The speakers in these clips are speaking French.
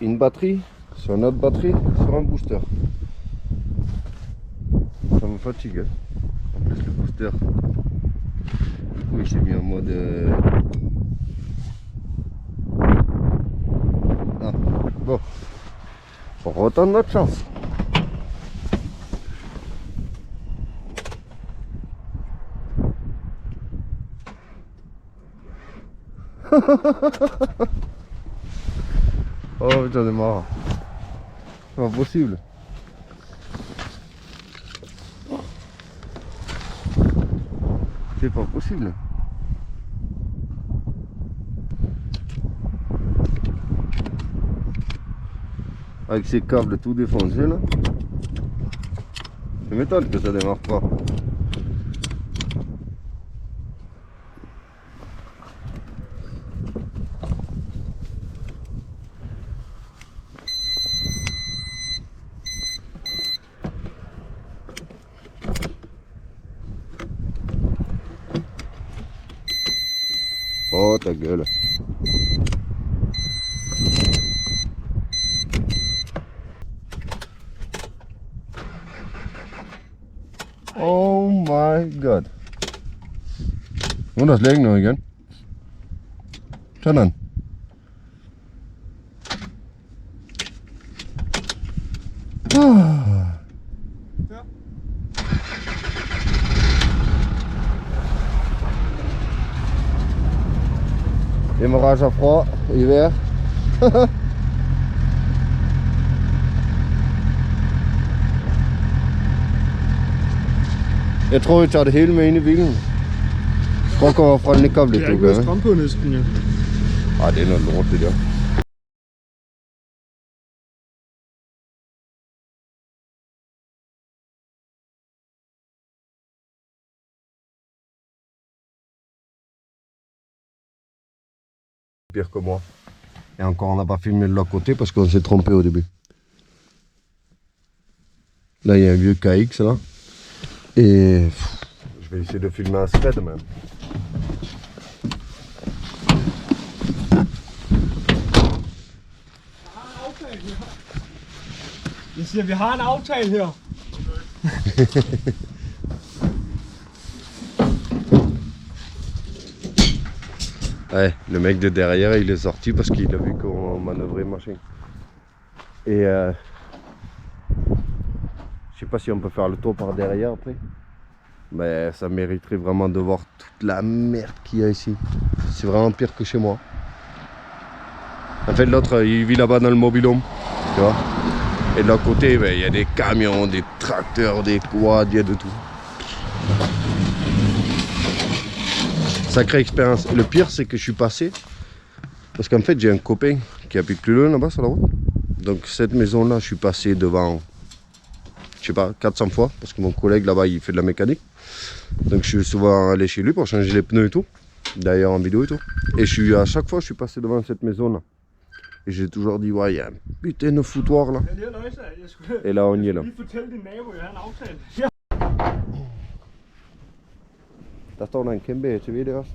une batterie sur une autre batterie sur un booster. Ça me fatigue. Hein. En plus le booster, du coup il s'est mis en mode... Ah, bon, on retente notre chance. Oh j'en ai marre. C'est pas possible. C'est pas possible. Avec ces câbles tout défoncés là. Je m'étonne que ça démarre pas. Oh ta gueule. Oh my god. Moet dat leeg nog igen. Zo dan. Ah. Ja. Démarrage à froid, hiver. Jeg tror, vi tager det hele med ind i bilen. Prøv at komme fra den ikke kablet, Det er du ikke gør. noget strøm på næsten, ja. Ej, det er noget lort, det der. Pire que moi. Et encore, on n'a pas filmé de l'autre côté parce qu'on s'est trompé au début. Là, il y a un vieux KX là. Et je vais essayer de filmer un thread même. Jeg siger, vi har en aftale her. Ouais, le mec de derrière il est sorti parce qu'il a vu qu'on manœuvrait machin. Et je sais pas si on peut faire le tour par derrière après. Mais ça mériterait vraiment de voir toute la merde qu'il y a ici. C'est vraiment pire que chez moi. En fait l'autre il vit là-bas dans le mobil-home, tu vois. Et de l'autre côté il y a des camions, des tracteurs, des quads, il y a de tout. Sacrée expérience. Et le pire c'est que je suis passé. Parce qu'en fait j'ai un copain qui habite plus loin là-bas sur la route. Donc cette maison là je suis passé devant, je sais pas, 400 fois. Parce que mon collègue là-bas il fait de la mécanique. Donc je suis souvent allé chez lui pour changer les pneus et tout. D'ailleurs en vidéo et tout. Et à chaque fois je suis passé devant cette maison là. Et j'ai toujours dit ouais il y a un putain de foutoir là. Et là on y est là. Der står der en kæmpe ATV der også.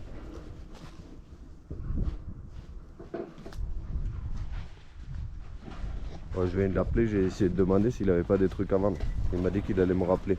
Ouais, je viens de l'appeler, j'ai essayé de demander s'il avait pas des trucs à vendre. Il m'a dit qu'il allait me rappeler.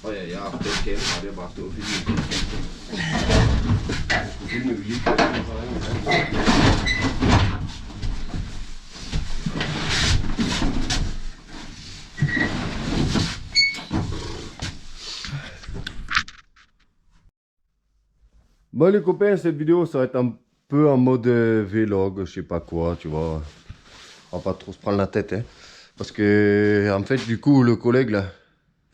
Og ja, jeg har haft den kamera, det har bare stået og filmet. Jeg skulle filme vildt. Bon les copains, cette vidéo ça va être un peu en mode vlog, je sais pas quoi, tu vois. On va pas trop se prendre la tête, hein. Parce que en fait du coup le collègue là,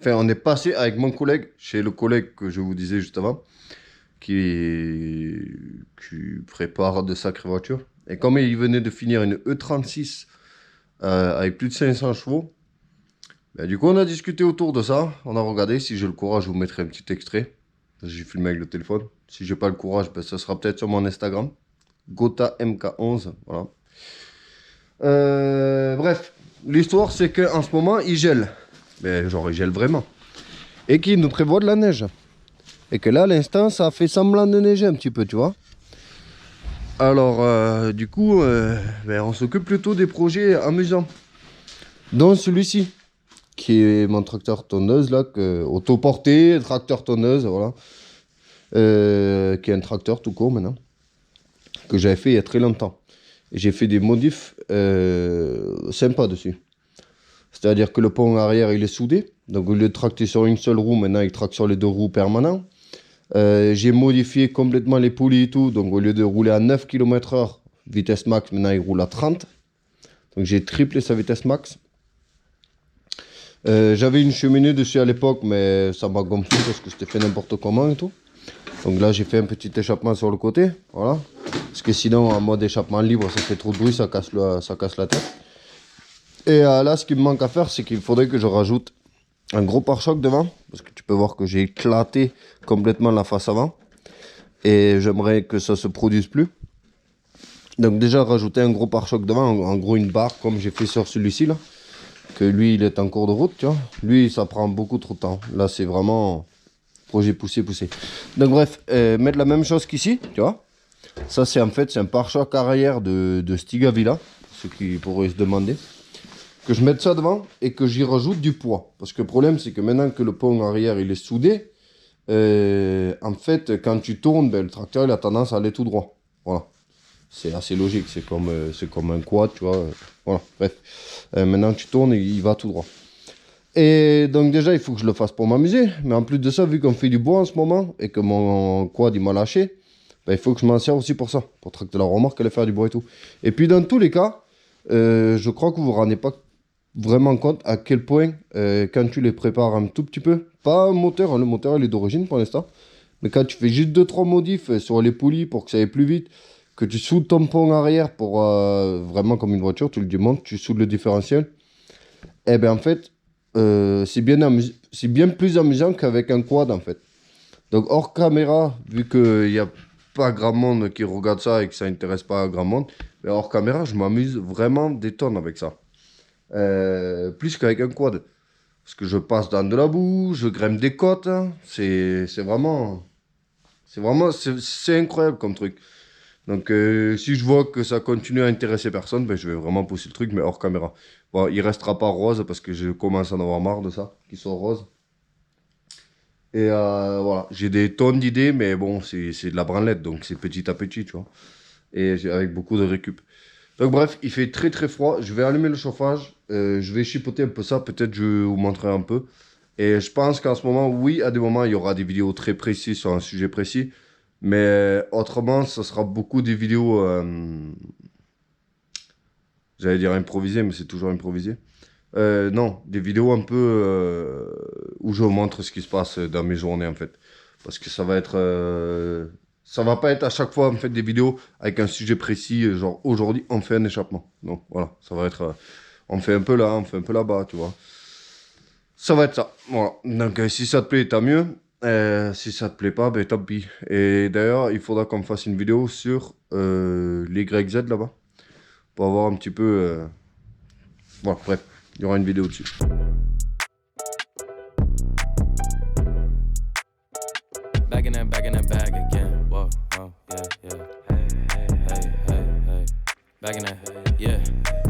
enfin on est passé avec mon collègue chez le collègue que je vous disais juste avant, qui prépare de sacrées voitures. Et comme il venait de finir une E36 avec plus de 500 chevaux, ben, du coup on a discuté autour de ça, on a regardé, si j'ai le courage je vous mettrai un petit extrait. J'ai filmé avec le téléphone. Si j'ai pas le courage, ben, ça sera peut-être sur mon Instagram. Gota MK11, voilà. Bref, l'histoire c'est qu'en ce moment il gèle. Mais genre il gèle vraiment. Et qu'il nous prévoit de la neige. Et que là à l'instant ça fait semblant de neiger un petit peu, tu vois. Alors du coup ben, on s'occupe plutôt des projets amusants. Dont celui-ci. Qui est mon tracteur tonneuse là, autoporté, tracteur tonneuse, voilà. Qui est un tracteur tout court maintenant. Que j'avais fait il y a très longtemps. Et j'ai fait des modifs sympas dessus. C'est-à-dire que le pont arrière il est soudé. Donc au lieu de tracter sur une seule roue, maintenant il tracte sur les 2 roues permanents. J'ai modifié complètement les poulies et tout. Donc au lieu de rouler à 9 km/h, vitesse max, maintenant il roule à 30. Donc j'ai triplé sa vitesse max. J'avais une cheminée dessus à l'époque, mais ça m'a gonflé parce que c'était fait n'importe comment et tout. Donc là j'ai fait un petit échappement sur le côté, voilà. Parce que sinon en mode échappement libre ça fait trop de bruit, ça casse la tête. Et là ce qu'il me manque à faire, c'est qu'il faudrait que je rajoute un gros pare-choc devant. Parce que tu peux voir que j'ai éclaté complètement la face avant. Et j'aimerais que ça se produise plus. Donc déjà rajouter un gros pare-choc devant, en gros une barre comme j'ai fait sur celui-ci là. Que lui il est en cours de route, tu vois. Lui ça prend beaucoup trop de temps. Là c'est vraiment projet poussé. Donc bref, mettre la même chose qu'ici, tu vois. Ça c'est en fait c'est un pare-choc arrière de Stigavilla, pour ceux qui pourraient se demander. Que je mette ça devant et que j'y rajoute du poids. Parce que le problème c'est que maintenant que le pont arrière il est soudé, en fait quand tu tournes, ben, le tracteur il a tendance à aller tout droit. Voilà. C'est assez logique, c'est comme un quad, tu vois. Voilà, bref. Maintenant tu tournes, il va tout droit. Et donc déjà, il faut que je le fasse pour m'amuser. Mais en plus de ça, vu qu'on fait du bois en ce moment, et que mon quad, il m'a lâché, ben, il faut que je m'en sers aussi pour ça. Pour tracter la remorque, aller faire du bois et tout. Et puis dans tous les cas, je crois que vous vous rendez pas vraiment compte à quel point, quand tu les prépares un tout petit peu, pas un moteur, hein, le moteur il est d'origine pour l'instant, mais quand tu fais juste 2-3 modifs sur les poulies pour que ça aille plus vite, que tu soudes ton pont arrière pour vraiment comme une voiture, tu le démontes, tu soudes le différentiel, et bien en fait, c'est bien plus amusant qu'avec un quad en fait. Donc hors caméra, vu qu'il n'y a pas grand monde qui regarde ça et que ça intéresse pas grand monde, mais hors caméra, je m'amuse vraiment des tonnes avec ça. Plus qu'avec un quad. Parce que je passe dans de la boue, je grimpe des côtes, hein. C'est incroyable comme truc. Donc si je vois que ça continue à intéresser personne, ben, je vais vraiment pousser le truc, mais hors caméra. Bon, il restera pas rose parce que je commence à en avoir marre de ça, qu'il soit rose. Et voilà, j'ai des tonnes d'idées, mais bon, c'est de la branlette, donc c'est petit à petit, tu vois. Et avec beaucoup de récup. Donc bref, il fait très très froid, je vais allumer le chauffage, je vais chipoter un peu ça, peut-être je vais vous montrer un peu. Et je pense qu'en ce moment, oui, à des moments, il y aura des vidéos très précises sur un sujet précis. Mais autrement, ça sera beaucoup des vidéos, j'allais dire improvisées, mais c'est toujours improvisé. Non, des vidéos un peu où je vous montre ce qui se passe dans mes journées en fait. Parce que ça va être... ça va pas être à chaque fois en fait des vidéos avec un sujet précis, genre aujourd'hui on fait un échappement. Donc voilà, ça va être... on fait un peu là, on fait un peu là-bas, tu vois. Ça va être ça, voilà. Donc si ça te plaît, tant mieux. Si ça te plaît pas, ben tant pis. Et d'ailleurs, il faudra qu'on fasse une vidéo sur les YZ là-bas. Pour avoir un petit peu... Voilà, bref, il y aura une vidéo dessus. Back in that bag again. Whoa, whoa, yeah. Hey. Back in that, yeah.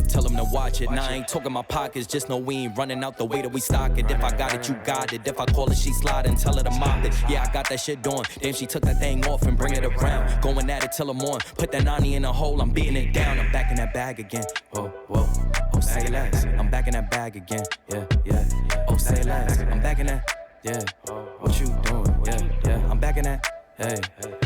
Tell them to watch it. Now I ain't talking my pockets, just know we ain't running out the way that we stock it. If I got it, you got it. If I call it, she slide and tell her to mop it. Yeah, I got that shit doing. Then she took that thing off and bring it around. Going at it till I'm on. Put that 90 in a hole, I'm beating it down. I'm back in that bag again. Whoa. Oh, say less. I'm back in that bag again. Yeah. Oh, say less. I'm back in that. Yeah. What you doing? Yeah. I'm back in that. Hey,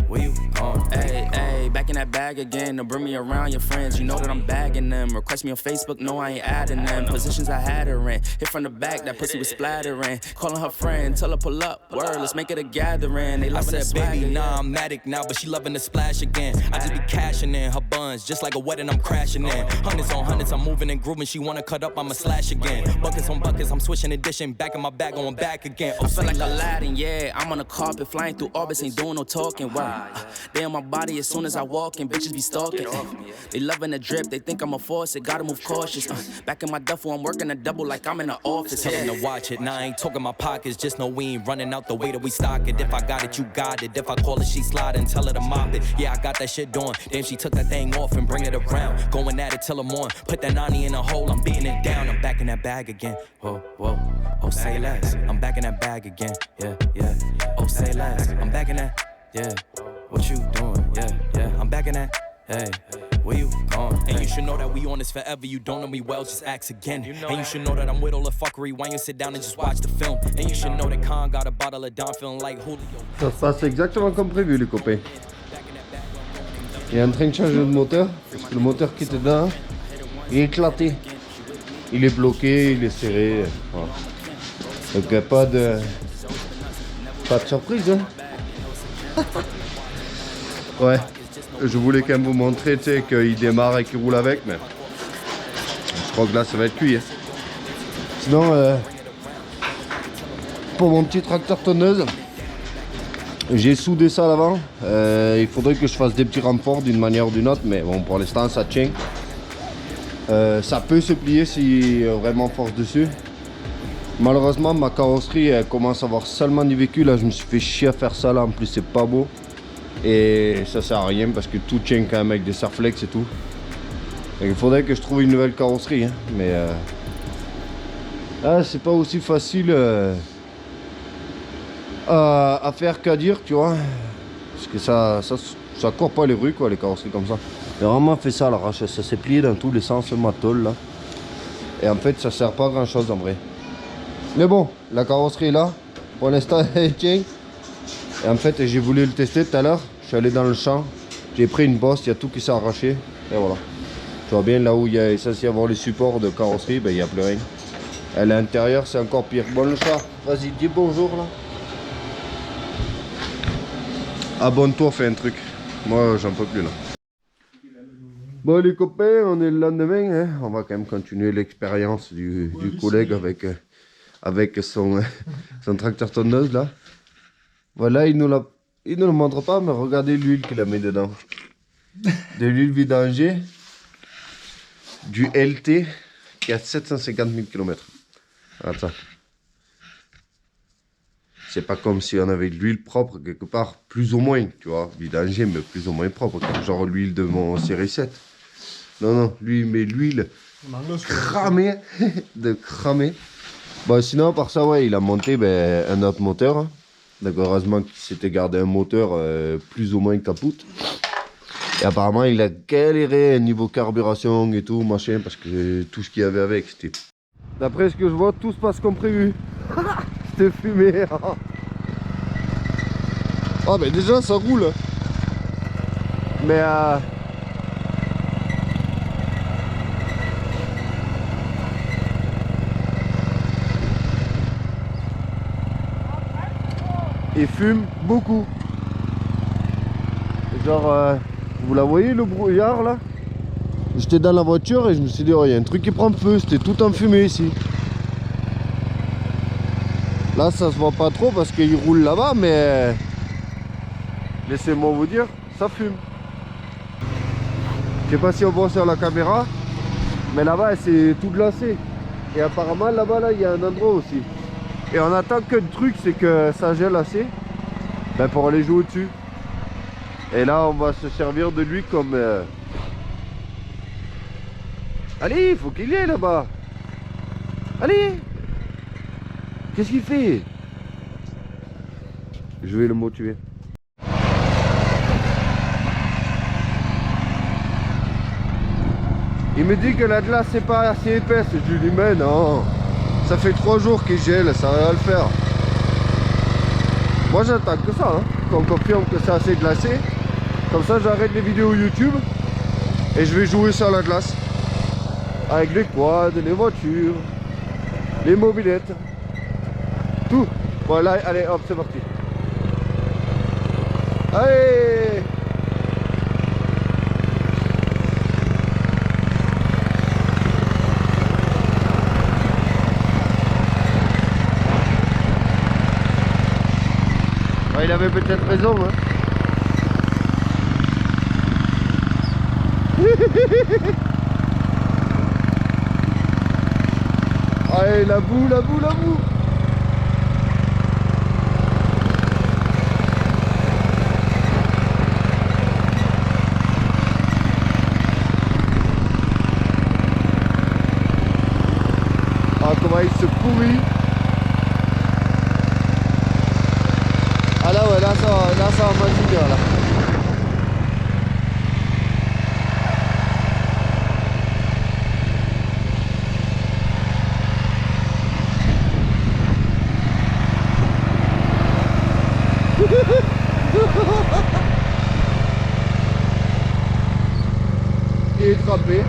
where you going? Hey, back in that bag again. Don't bring me around your friends. You know that I'm bagging them. Request me on Facebook. No, I ain't adding them. Positions I had her in. Hit from the back, that pussy was splattering. Calling her friend, tell her pull up. Word, let's make it a gathering. They loving that baby, nah, I'm Matic now, but she loving the splash again. I just be cashing in her buns, just like a wedding, I'm crashing in. Hundreds on hundreds, I'm moving and grooving. She wanna cut up, I'ma slash again. Buckets on buckets, I'm switching and dishing. Back in my bag, going back again. Oh, I feel like Aladdin, yeah. I'm on the carpet, flying through orbits, ain't doing no talking, right? They on my body as soon as I walk in, bitches be stalking. They loving the drip, they think I'm a force, it gotta move cautious. Back in my duffel, I'm working a double like I'm in the office. Tell them to watch it, now I ain't talking my pockets, just know we ain't running out the way that we stock it. If I got it, you got it. If I call it, she slide and tell her to mop it. Yeah, I got that shit doing. Damn, she took that thing off and bring it around. Going at it till I'm on. Put that 90 in a hole, I'm beating it down. I'm back in that bag again. Whoa, whoa. Oh, say less. I'm back in that bag again. Yeah, yeah. Oh, say less. I'm back in that. Yeah. What you doing? Yeah, yeah. I'm back in that. Hey, where you going? And you should know that we on this forever. You don't know me well, just ask again. And you should know that I'm with all the fuckery. Why you sit down and just watch the film? And you should know that Khan got a bottle of Don feeling like Julio. Ça se passe exactement comme prévu, les copains. Il est en train de changer de moteur, parce que le moteur qui était dedans, il est éclaté. Il est bloqué, il est serré. Voilà. Donc pas de surprise, hein. Ouais. Je voulais quand même vous montrer, tu sais, qu'il démarre et qu'il roule avec, mais je crois que là ça va être cuit. Hein. Sinon, pour mon petit tracteur tonneuse, j'ai soudé ça à l'avant. Il faudrait que je fasse des petits renforts d'une manière ou d'une autre, mais bon, pour l'instant ça tient. Ça peut se plier si vraiment force dessus. Malheureusement, ma carrosserie elle commence à avoir seulement du vécu. Là, je me suis fait chier à faire ça là. En plus, c'est pas beau. Et ça sert à rien parce que tout tient quand même avec des serflex et tout. Donc, il faudrait que je trouve une nouvelle carrosserie, hein. Mais c'est pas aussi facile à faire qu'à dire, tu vois. Parce que ça court pas les rues, quoi, les carrosseries comme ça. J'ai vraiment fait ça à l'arrache, ça s'est plié dans tous les sens, ma tôle là. Et en fait, ça sert pas à grand chose en vrai. Mais bon, la carrosserie est là. Pour l'instant, elle tient. Et en fait, j'ai voulu le tester tout à l'heure. Je suis allé dans le champ, j'ai pris une bosse, il y a tout qui s'est arraché. Et voilà. Tu vois bien là où il y a censé avoir les supports de carrosserie, ben il n'y a plus rien. À l'intérieur, c'est encore pire. Bon, le chat, vas-y, dis bonjour là. Abonne-toi, fais un truc. Moi, j'en peux plus là. Bon, les copains, on est le lendemain. Hein. On va quand même continuer l'expérience du collègue avec son tracteur tonneuse là. Voilà, il ne le montre pas, mais regardez l'huile qu'il a mis dedans. De l'huile vidanger, du LT qui a 750 000 km. Attends. C'est pas comme si on avait de l'huile propre quelque part, plus ou moins, tu vois, vidanger, mais plus ou moins propre, comme genre l'huile de mon série 7. Non, non, lui il met l'huile cramée, de cramer. Bon, sinon, par ça, ouais, il a monté un autre moteur. Donc heureusement qu'il s'était gardé un moteur plus ou moins capoute. Et apparemment il a galéré niveau carburation et tout machin parce que tout ce qu'il y avait avec c'était... D'après ce que je vois, tout se passe comme prévu. C'était fumé. Ah mais déjà ça roule. Mais il fume beaucoup. Genre, vous la voyez le brouillard là? J'étais dans la voiture et je me suis dit, oh, il y a un truc qui prend feu, c'était tout en fumée ici. Là, ça se voit pas trop parce qu'il roule là-bas, mais laissez-moi vous dire, ça fume. Je sais pas si on voit sur la caméra, mais là-bas, c'est tout glacé. Et apparemment, là-bas, là, il y a un endroit aussi. Et on attend que le truc, c'est que ça gèle assez pour aller jouer au-dessus. Et là, on va se servir de lui comme... Allez, il faut qu'il y ait là-bas. Allez. Qu'est-ce qu'il fait? Je vais le motiver. Il me dit que la glace c'est pas assez épaisse. Je lui dis mais non. Ça fait 3 jours qu'il gèle, ça va le faire. Moi j'attends que ça, hein, qu'on confirme que c'est assez glacé. Comme ça j'arrête les vidéos YouTube et je vais jouer sur la glace. Avec les quads, les voitures, les mobilettes. Tout. Voilà, allez hop, c'est parti. Allez! Ah, il avait peut-être raison, hein. Allez, la boue, la boue, la boue. Ah, comment il se pourrit. Ah là, ouais, là ça va m'indigner, là. Il est frappé.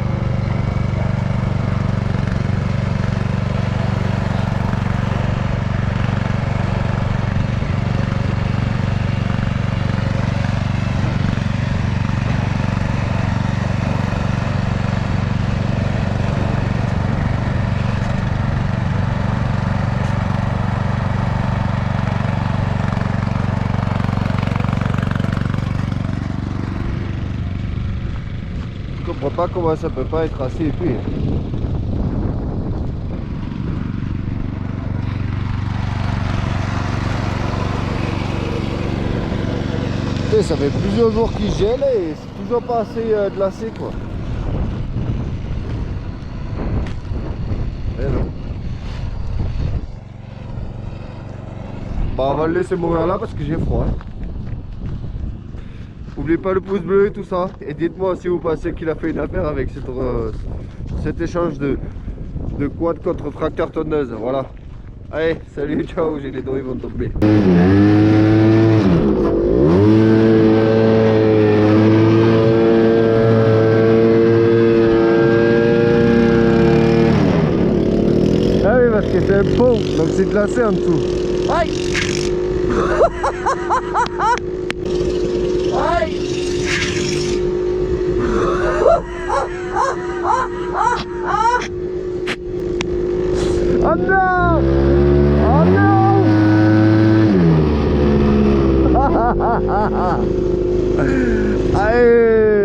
Je comprends pas comment ça peut pas être assez épais. Et ça fait plusieurs jours qu'il gèle et c'est toujours pas assez glacé quoi. Eh non. Bah on va le laisser mourir là parce que j'ai froid. N'oubliez pas le pouce bleu et tout ça. Et dites-moi si vous pensez qu'il a fait une affaire avec cet échange de quad contre tracteur tonneuse. Voilà. Allez, salut, ciao, j'ai les doigts, ils vont tomber. Ah oui, parce que c'est un pont, donc c'est glacé en dessous. Aïe. Aïe. Oh non! Oh non! Allez!